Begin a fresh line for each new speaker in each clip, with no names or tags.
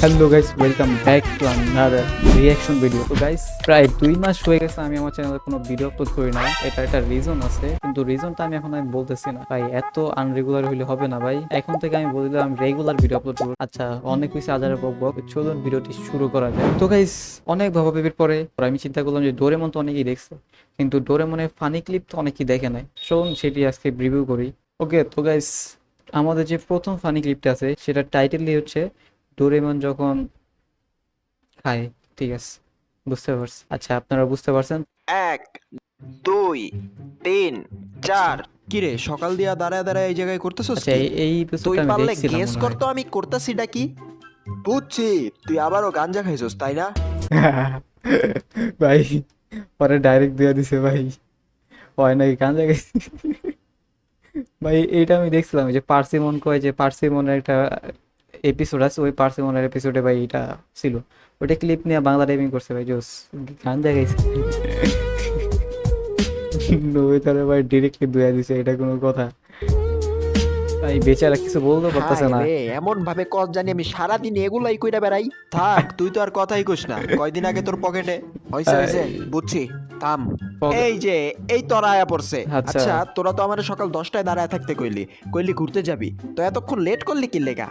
Hello guys, welcome back to another reaction video. তো guys, প্রায় 2 মাস হয়ে গেছে আমি আমার চ্যানেলে কোনো ভিডিও আপলোড করি না। এটা একটা রিজন আছে, কিন্তু রিজনটা আমি বলতেছি না ভাই। এত আনরেগুলার হইলে হবে না ভাই। এখন থেকে আমি বলে দিলাম রেগুলার ভিডিও আপলোড করব। আচ্ছা, অনেক কিছু আজারে বকবক, চলুন ভিডিওটি শুরু করা যায়। তো গাইস, অনেক ভাবাভাবির পরে আমি চিন্তা করলাম যে ডোরেমন তো অনেকেই দেখছে, কিন্তু ডোরেমনের ফানি ক্লিপ তো অনেকেই দেখে নাই। চলুন সেটি আজকে রিভিউ করি। ওকে, তো গাইস, আমাদের যে প্রথম ফানি ক্লিপটা আছে সেটা টাইটেলই হচ্ছে ডোরেমন যখন খায়। ঠিক আছে, বুঝতে পারছি। আচ্ছা, আপনারা বুঝতে পারছেন?
১, ২, ৩, ৪।
কিরে সকাল দিয়া দাঁড়ায় দাঁড়ায় এই জায়গায় করতেছস
আচ্ছা,
কি?
এই
তুই
এপিসোডটা আমি
পারলে
দেখছিলাম
গেস
মনে
কর
হয়।
তো আমি করতেছিটা কি?
বুঝছি, তুই আবারও গাঞ্জা খাইছস তাই না?
ভাই, পরে ডাইরেক্ট দিয়ে দিছে ভাই। হয় নাকি গাঁজা গেছি ভাই? এইটা আমি দেখছিলাম, ওই যে পার্সিমন কয় যে পার্সিমনের একটা এপিসোড আছে, ওই পার্সিমনের এপিসোডে ভাই এটা ছিল। ওইটা ক্লিপ নিয়ে বাংলা ডেবিং করছে ভাই, জোস। গাঁজা গেছে নবে তারা ভাই ডিরেক্টলি ধুয়ে দিছে, এটা কোনো কথা? ভাই বেচারা কিছু বলতে পারতেছে
হায়
না।
রে, এমন ভাবে কস জানি আমি সারাদিন এগুলাই কইরা বেড়াই।
থাক, তুই তো আর কথাই কইস না। কয়দিন আগে তোর পকেটে হইছে, বুঝছি। থাম। এই যে এই তোরা আয়া পড়ছে।
আচ্ছা।
আচ্ছা, তোরা তো আমার সকাল 10টায় দাঁড়ায় থাকতে কইলি ঘুরতে যাবি, তো এতক্ষণ লেট করলি কি লেগা?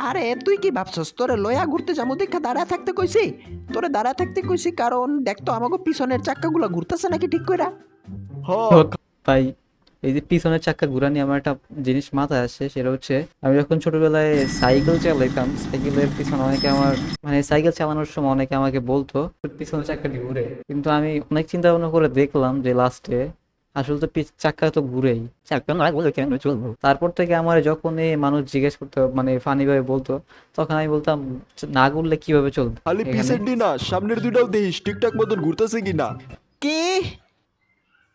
আরে তুই কি ভাবছস তোরে লয়া ঘুরতে যাবো দেখা দাঁড়ায় থাকতে কইছি? তোরে দাঁড়ায় থাকতে কইছি কারণ দেখতো আমাকে পিছনের চাক্কাগুলো ঘুরতেছে নাকি ঠিক কইরা।
হক।
ভাই, এই যে পিছনের চাক্কা ঘুরা নিয়ে আমার একটা জিনিস মাথায় আসে, সেটা হচ্ছে আমি যখন ছোটবেলায় সাইকেল চালাইতাম, সাইকেলের পিছনে অনেকে আমার মানে সাইকেল চালানোর সময় অনেকে আমাকে বলতো তোর পিছনের চাক্কাটি ঘুরে, কিন্তু আমি অনেক চিন্তা ভাবনা করে দেখলাম যে লাস্টে আসলে তো চাক্কা তো ঘুরেই, চাক্কা না ঘুরলে কেন চলবো। তারপর থেকে আমার যখন এই মানুষ জিজ্ঞেস করতো, মানে ফানি ভাবে বলতো, তখন আমি বলতাম না ঘুরলে কিভাবে চলবে
খালি
এখানে।
পিছের ডি না, সামনের দুইটাও দেখিস ঠিকঠাক মতন ঘুরতেছে কিনা।
কি?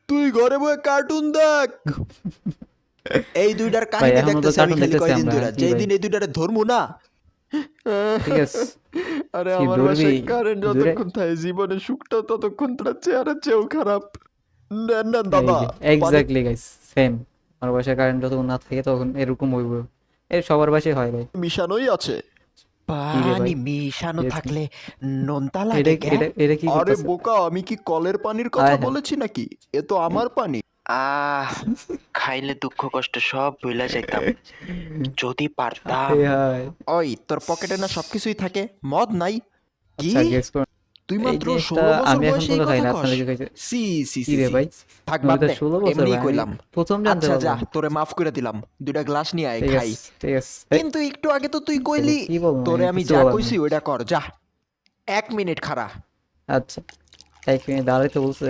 তুই ঘরে বসে কার্টুন দেখ। এই দুইটার
ভাই,
কাহিনী
এখনো তো
দেখতেছি আমি
কার্টুন
খালি
দেখতেছি
কয়দিন
আমরা,
ধরে,
কি
যেই
ভাই?
দিন এই দুইটারে ধরমু না।
ঠিক আছে,
আরে
কি
আমার
ধরবি?
বাসায় কারেন্ট
দূরে
যতক্ষণ থাকে জীবনে সুখটা ততক্ষণ তোরা চেহারা চেয়েও খারাপ। নেন না দাদা, পানি।
Exactly guys, same. আমার বাসায় কারেন্ট যতক্ষণ না থাকে তখন এরকম হইব। এর সবার বাসায় হয় ভাই।
মিশানোই আছে।
কি রে ভাই?
পানি মিশানো
এটা
থাকলে নোনতা
এটা
লাগে কে?
এটা কি
আরে
করতেছে?
বোকা, আমি কি কলের পানির কথা
আয় হ্যাঁ।
বলেছি নাকি? এ তো আমার পানি।
আহ খাইলে দুঃখ কষ্ট সব ভুলা যাইতাম যদি পারতাম।
হায় হায়।
ওই তোর পকেটে না সবকিছুই থাকে, মদ নাই কি?
আচ্ছা, গেস করুন।
তুই
এই
মাত্র
জিনিসটা
16 বছর
আমি এখন
বয়সে এই
পর্যন্ত খাই
কথা
না,
কস?
আপনারা কি খাইছে?
সি সি
কি
সি
রে
সি।
ভাই?
থাক বাদ
নবীতা
দে,
16 বছর
এমনিই
ভাই, আমি
কইলাম।
প্রথম জানতে
আচ্ছা যা,
পারলাম।
তোরে মাফ করে দিলাম, দুইটা গ্লাস নিয়ে আয়
ঠিক
খাই।
আছে, ঠিক আছে।
কিন্তু একটু আগে তো তুই কইলি,
কি বলবো,
তোরে আমি
কিছু
যা
বলার
কইছি
নেই।
ওইটা কর যা। 1 মিনিট খাড়া।
আচ্ছা, 1 মিনিট দাঁড়াইতে বলছে।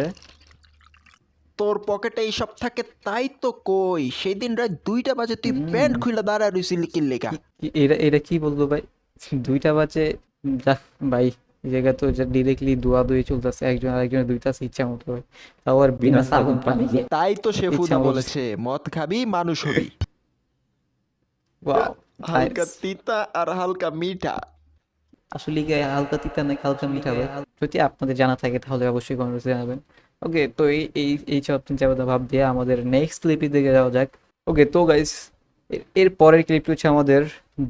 তোর পকেটে এইসব থাকে তাই তো কই, সেই দিন রাত 2টা বাজে তুই প্যান্ট খুলে দাঁড়ায় রইছিলি কি লেগা?
এটা এটা কি বলবো ভাই? 2টা বাজে। যাক ভাই, এই জায়গা তো ডিরেক্টলি দোয়াদুয়ি চলতেছে, একজন আরেকজনের দুইটাছে ইচ্ছা মতো ভাই। তাও আর বিনা সাগুন পানি দিয়ে।
তাই তো শেফুদা
ইচ্ছা মতো।
বলেছে মদ খাবি মানুষ হবি।
ওয়াও,
হালকা
নাইস।
তিতা আর হালকা মিঠা।
আসলে কি হালকা তিতা নাকি হালকা মিঠা ভাই? যদি আপনাদের জানা থাকে তাহলে অবশ্যই কমেন্টে জানাবেন। ওকে, তো এই এই এই সব চিন্তা ভাব দিয়ে আমাদের নেক্সট ক্লিপের দিকে যাওয়া যাক। ওকে, তো গাইস, এর পরের ক্লিপটি হচ্ছে আমাদের,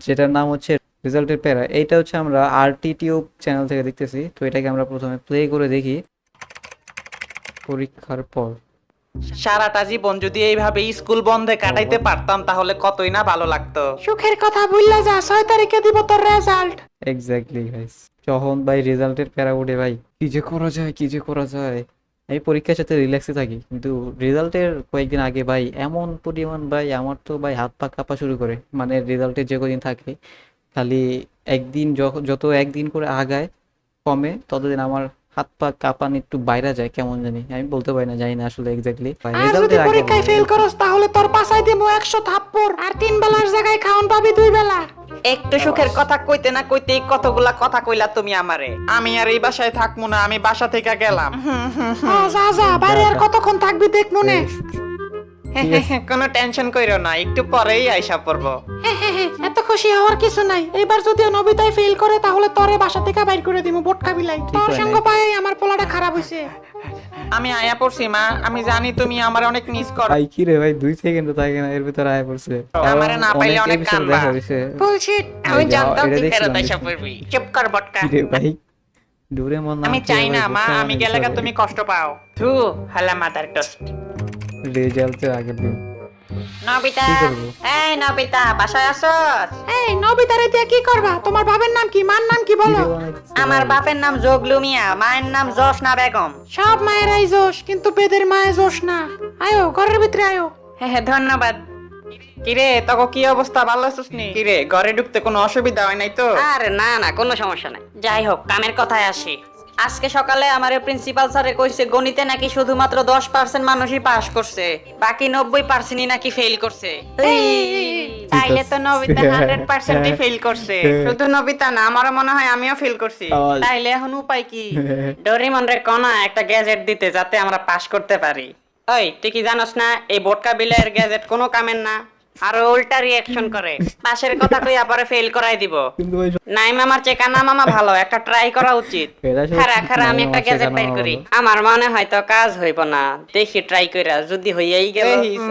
যেটার নাম হচ্ছে রেজাল্টের প্যারা। এইটা হচ্ছে আমরা আরটি টিউব চ্যানেল থেকে দেখতেছি। তো এটাকে আমরা প্রথমে প্লে করে দেখি। পরীক্ষার পর
সারাটা জীবন যদি এইভাবে স্কুল বন্ধে কাটাইতে পারতাম তাহলে কতই না ভালো লাগতো।
সুখের কথা ভুললা যা, 6 তারিখে দিব তোর রেজাল্ট।
এক্স্যাক্টলি গাইস, যখন ভাই রেজাল্টের প্যারা উঠে ভাই, কি যে করা যায়, কি যে করা যায়। আমি পরীক্ষার সাথে রিল্যাক্সে থাকি, কিন্তু রেজাল্টের কয়েকদিন আগে ভাই এমন পরিমাণ ভাই আমার তো ভাই হাত পা কাঁপা শুরু করে। মানে রেজাল্টের যে কদিন থাকে, খালি একদিন যত একদিন করে আগায় কমে, ততদিন আমার হাত পা কাঁপানি একটু বাইরে যায় কেমন জানি, আমি বলতে পারি না, জানি না আসলে এক্স্যাক্টলি।
আর যদি
রেজাল্টের আগে
পরীক্ষায় ফেল করস তাহলে তোর পাশায় দিব 100 থাপ্পড়, আর 3 বেলার জায়গায় খাওন পাবি 2 বেলা।
একটু সুখের কথা কইতে না কইতেই কতগুলা কথা কইলা তুমি আমারে। আমি আর এই বাসায় থাকবো না, আমি বাসা থেকে গেলাম।
যা যা, বাইরে আর কতক্ষণ থাকবি দেখ মনে।
কোনো টেনশন কইরো না, একটু পরেই আইসা পড়বো।
এত খুশি হওয়ার কিছু নাই। এবার যদি নবিতায় ফেল করে তাহলে তোরে বাসা থেকে বাইর করে দিব, বোট খাবি লাই। তোর
হয়
সঙ্গ
নাই।
পাই আমার পোলাটা খারাপ হইছে।
আমি আয়া পড়ছি মা, আমি জানি তুমি আমার অনেক মিস করো।
ভাই কি রে ভাই 2 সেকেন্ড থাকে না এর ভিতরে আয় পড়ছে
আমারে না পাইলে অনেক
episode
কান্দবা।
দেখা হইছে।
বুলশিট, আমি
এই যে,
জানতাম
এটা
তুই ফেরত
দেখছিলাম,
আইসা পড়বি। চুপ কর বটকা।
কি রে ভাই ডোরেমন নাম
আমি
কি
চাই
ভাই,
না মা,
বুঝতে
আমি
পারলাম
গেলে
না
তুমি কষ্ট পাও। থু, হালা মাদার টোস্ট।
রেজাল্টের আগের দিন
নবিতা,
কি করবো?
এই নবিতা, বাসায় আসোস?
এই নবিতারে দিয়ে কি করবা? তোমার বাবার নাম কি, মার নাম কি বলো?
ভিডিও বানাইতেছে
আমার
ভাই।
বাপের নাম জগলু মিয়া, মায়ের নাম জোসনা বেগম।
সব মায়েরাই জোশ, কিন্তু বেদের মায়ে জোশ না। আয়ো ঘরের ভিতরে আয়ো।
হ্যাঁ হ্যাঁ, ধন্যবাদ। কিরে তখন কি অবস্থা, ভালো আছিস নি? কিরে ঘরে ঢুকতে কোনো অসুবিধা হয় নাই তো?
আরে না না, কোনো সমস্যা নাই। যাই হোক, কামের কথায় আসি। আজকে সকালে আমারে প্রিন্সিপাল স্যারে কইছে গণিতে নাকি শুধুমাত্র 10% মানুষই পাস করছে, বাকি 90%ই নাকি ফেল করছে।
তাইলে তো নবিতা 100%ই ফেল করছে। শুধু নবিতা না, আমারও মনে হয় আমিও ফেল করছি।
আওয়াজ।
তাইলে এখন উপায় কি?
ডোরেমন রে কনা একটা গ্যাজেট দিতে, যাতে আমরা পাস করতে পারি। ওই তুই কি জানোস না এই বোটকা বিলাইয়ের গ্যাজেট কোনো কামের না, আর উল্টা রিঅ্যাকশন করে। পাশের কথা কইয়া পরে ফেল করাই দিব।
কিন্তু ভাই
নাই মামার চেয়ে কানা মামা ভালো, একটা ট্রাই করা উচিত।
এরা সব
খারা খারা আমি
নাইমা
একটা
মামার চেয়ে
গ্যাজেট
কানা
বের
মামা
করি।
ভালো।
আমার মনে হয় তো কাজ হইব না, দেখি ট্রাই কইরা, যদি হইয়াই গেল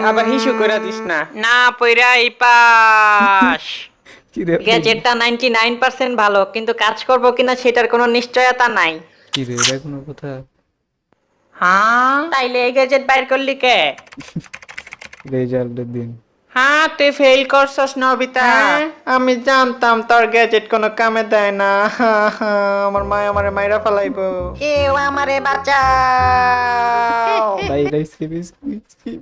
আবার হিসু করে দিস না।
না পইরা এই পাস।
কি রে
গ্যাজেটটা 99% ভালো, কিন্তু কাজ করব কিনা সেটার কোনো নিশ্চয়তা নাই।
কি রে এটা কোনো কথা
হ্যাঁ
তাইলে এই গ্যাজেট বাইর করলি কে?
রেজাল্টের দিন
হ্যাঁ, তুই ফেল করছস নবিতা। আমি জানতাম তোর গ্যাজেট কোনো কামে দেয় না। আমার মা আমারে মাইরা ফেলাইবো।
কেউ আমারে বাঁচাও।
ভাই এটা স্কিপ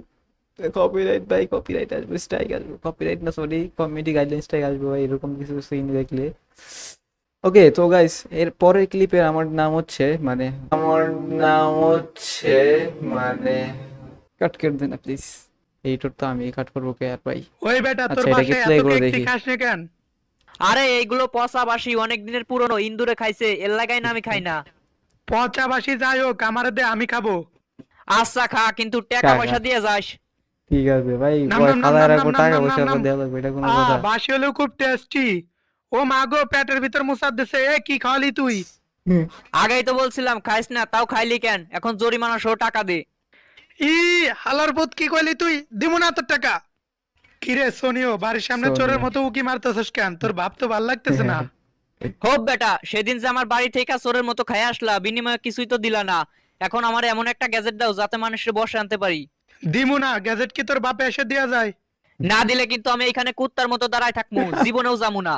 কপিরাইট ভাই, কপিরাইট আসবে, স্ট্রাইক আসবে, কপিরাইট না সরি কমিউনিটি গাইডলাইন স্ট্রাইক আসবে ভাই এরকম কিছু সিন দেখলে। ওকে তো গাইস, এর পরের ক্লিপে আমার নাম হচ্ছে মানে কাট করে দেন প্লিজ। এইটার তো আমি কাট করবো কে আর ভাই।
ওই বেটা তোর
আচ্ছা, এটাকে
বাসায়
play
এত
করে
কেক
দেখি।
খাস না কেন?
আরে এইগুলো পচা বাসি, অনেক দিনের পুরনো, ইন্দুরে খাইছে, এর লাগাই না আমি খাই না।
পচা বাসি যাই হোক আমার দে, আমি খাবো।
আচ্ছা খা, কিন্তু টাকা
খা,
পয়সা
খা।
দিয়ে যাস।
ঠিক আছে ভাই,
নাম,
পরে
নাম,
খাওয়া
নাম,
রাখবো,
নাম,
টাকা
নাম,
পয়সা
নাম,
দেওয়া লাগবে, এটা কোনো
আ
কথা?
বাসি হলেও খুব টেস্টি। ও মা গো, পেটের ভিতর মুসাদ দিছে। এ কি খাওয়ালি তুই?
আগেই তো বলছিলাম খাইস না, তাও খাইলি কেন? এখন জরিমানা সহ টাকা দে।
ই হালার পুত, কি কইলি তুই? দিমু না তোর টাকা। কি রে সোনিও, বাড়ির সামনে
সোনিয়া।
চোরের মতো উকি মারতেছিস কেন? তোর ভাব তো ভাল লাগতেছে না।
হোপ বেটা, সেদিন যে আমার বাড়ি থেকে চোরের মতো খাই আসলা, বিনিময়ে কিছুই তো দিলা না। এখন আমার এমন একটা গ্যাজেট দাও যাতে মানুষের বসে আনতে পারি।
দিমু না, গ্যাজেট কি তোর বাপে এসে দেয়া যায়?
না দিলে কিন্তু আমি এখানে কুত্তার মতো দাঁড়ায় থাকবো, জীবনেও যাবো না।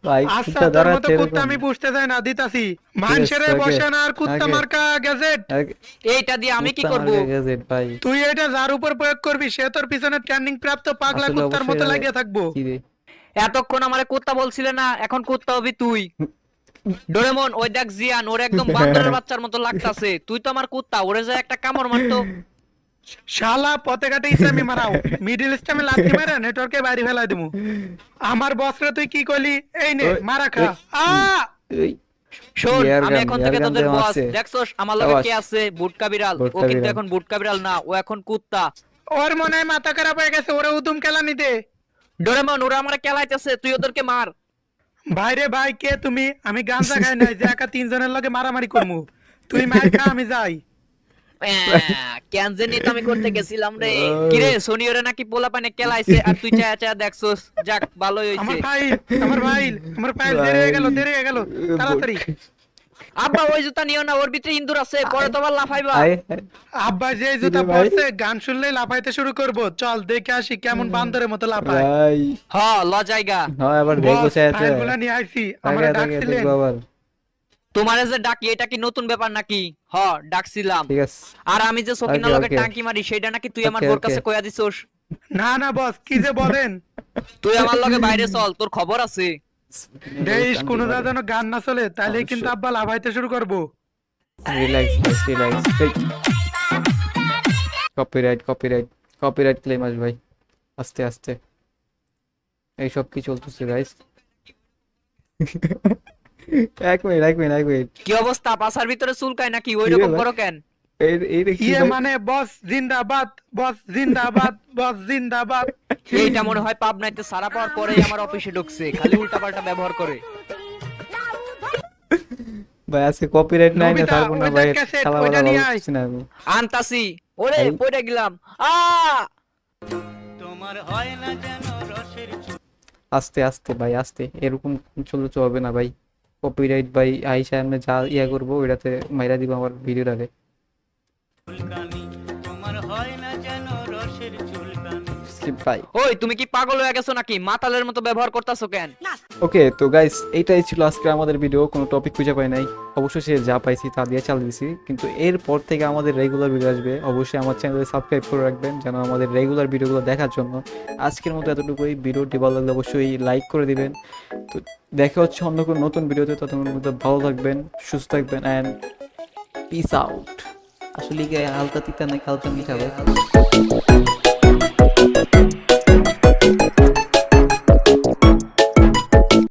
ভাই
আচ্ছা,
কুত্তা
তোর
দাঁড়াচ্ছে
মতো কুত্তা
এরকম।
আমি বুঝতে চাই না, দিতাছি। মানুষেরে
okay,
বসে না আর কুত্তা
okay.
মার্কা গ্যাজেট।
এইটা দিয়ে আমি কি
কুত্তা
করব?
মার্কা গ্যাজেট ভাই,
তুই এটা যার উপর প্রয়োগ করবি সে তোর পিছনে ট্রেন্ডিং প্রাপ্ত পাগলা
আসলে
কুত্তার মতো
অবশ্যই
লাগিয়ে থাকবো।
কি রে
এতক্ষণ আমারে কুত্তা বলছিলে না, এখন কুত্তা হবি তুই। ডোরেমন, ওই দেখ জিয়ান, ওর একদম বান্দরের বাচ্চার মতো লাগতাছে। তুই তো আমার কুত্তা, ওরে যা একটা কামড় মারতো।
শালা পথে ঘাটে ইসলামি মারাও, মিডল ইস্টে লাথি মেরে নেটওয়ার্কে বাইরে ফেলাই দিমু। আমার বসরে তুই কি কইলি? এই নে
ওই,
মারা খা। আ
এই
শোন,
Air
আমি
gun,
এখন
air
থেকে
gun
তোদের
দেওয়া
বস।
আছে।
দেখছস আমার লগে
আওয়াজ।
কে আছে? বুটকা বিড়াল। ও
বুটকা
কিন্তু
বিড়াল।
এখন বুটকা বিড়াল না, ও এখন কুত্তা।
ওর মনে হয় মাথা খারাপ হয়ে গেছে, ওরে উদুম কেলানি দে।
ডোরেমন, ওরা আমারে কেলাইতেছে, তুই ওদেরকে মার।
ভাইরে ভাই, কে তুমি? আমি গাঞ্জা খাই নাই যে একা তিনজনের লগে মারামারি করমু। তুই মার খা, আমি যাই।
কেন জানি তো আমি করতে গেছিলাম রে। কিরে সোনিয়রে নাকি পোলা পানে কেলাইছে, আর তুই চায়া চায়া দেখছস। যাক, ভালোই
আমার
হইছে।
ফাইল, আমার ফাইল, আমার ফাইল দেরি হয়ে গেল, দেরি হয়ে গেল, তাড়াতাড়ি।
আব্বা ওই জুতা নিও না, ওর ভিতরে ইন্দুর আছে, পরে তো আবার লাফাইবা।
আয়
আব্বা যে জুতা
কিরে ভাই?
পরছে, গান শুনলেই লাফাইতে শুরু করব। চল দেখে আসি কেমন বান্দরের মতো লাফায়।
ভাই
হ লজাইগা।
হ্যাঁ এবার দেখো
বস,
চাইতে
ফাইলগুলা নিয়ে আইছি, আমরা
তাকে
ডাকছিলেন।
দেখবো আবার।
তোমারে যে ডাকি, এটা কি নতুন ব্যাপার নাকি? হ, ডাকছিলাম।
ঠিক আছে
আর আমি যে সকিনার
Okay,
লগে
okay.
টাঙ্কি মারি, সেটা নাকি তুই আমার
Okay,
বোর
okay.
কাছে কইয়া দিছস।
না না বস, কি যে বলেন।
তুই আমার লগে বাইরে চল, তোর খবর আছে।
দেশ কোন যেন গান না চলে, তাহলে কিন্তু আব্বা লাফাইতে শুরু করবো।
Relax relax. Copyright copyright copyright claim আসবে ভাই, আস্তে আস্তে। এই সব কি চলতেছে গাইস? এক মিনিট
কি অবস্থা? পাছার ভিতরে চুলকায় নাকি? ওই
কি রে
রকম
ভাই?
করো কেন?
এই দেখি
ইয়ে
ভাই।
মানে বস জিন্দাবাদ, বস জিন্দাবাদ, বস জিন্দাবাদ।
এইটা মনে হয় পাবনাইতে সারা পাওয়ার পরেই আমার অফিসে ঢুকছে, খালি উল্টাপাল্টা ব্যবহার করে।
ভাই আজকে কপিরাইট নাই না
নবিতা,
পারবো না
ওই
ভাই
দেখ cassette,
শালা
ওইটা
বালা
নিয়ে
বলছি না আমি
আনতাছি ওরে
এই।
পড়ে গেলাম
আস্তে আস্তে ভাই আস্তে, এরকম চললে চলবে না ভাই। কপিরাইট ভাই আইসা আমি যা ইয়া করবো ওইটাতে মাইরা দিব আমার ভিডিওটারে। Skip ভাই।
ওই তুমি কি পাগল হয়ে গেছো নাকি? মাতালের মতো ব্যবহার করতাছো কেন?
ওকে তো গাইস, এইটাই ছিল আজকে আমাদের ভিডিও। কোনো টপিক খুঁজে পাই নাই, অবশ্যই সে যা পাইছি তা দিয়ে চালিয়ে দিছি। কিন্তু এরপর থেকে আমাদের রেগুলার ভিডিও আসবে, অবশ্যই আমার চ্যানেলে সাবস্ক্রাইব করে রাখবেন যেন আমাদের রেগুলার ভিডিওগুলো দেখার জন্য। আজকের মতো এতটুকুই, ভিডিওটি ভালো লাগলে অবশ্যই লাইক করে দিবেন। তো দেখা হচ্ছে অন্য কোনো নতুন ভিডিওতে, ততক্ষণের মধ্যে ভালো থাকবেন, সুস্থ থাকবেন অ্যান্ড পিস আউট। আসলে কি হালকা তিতা নাকি হালকা মিঠা ভাই?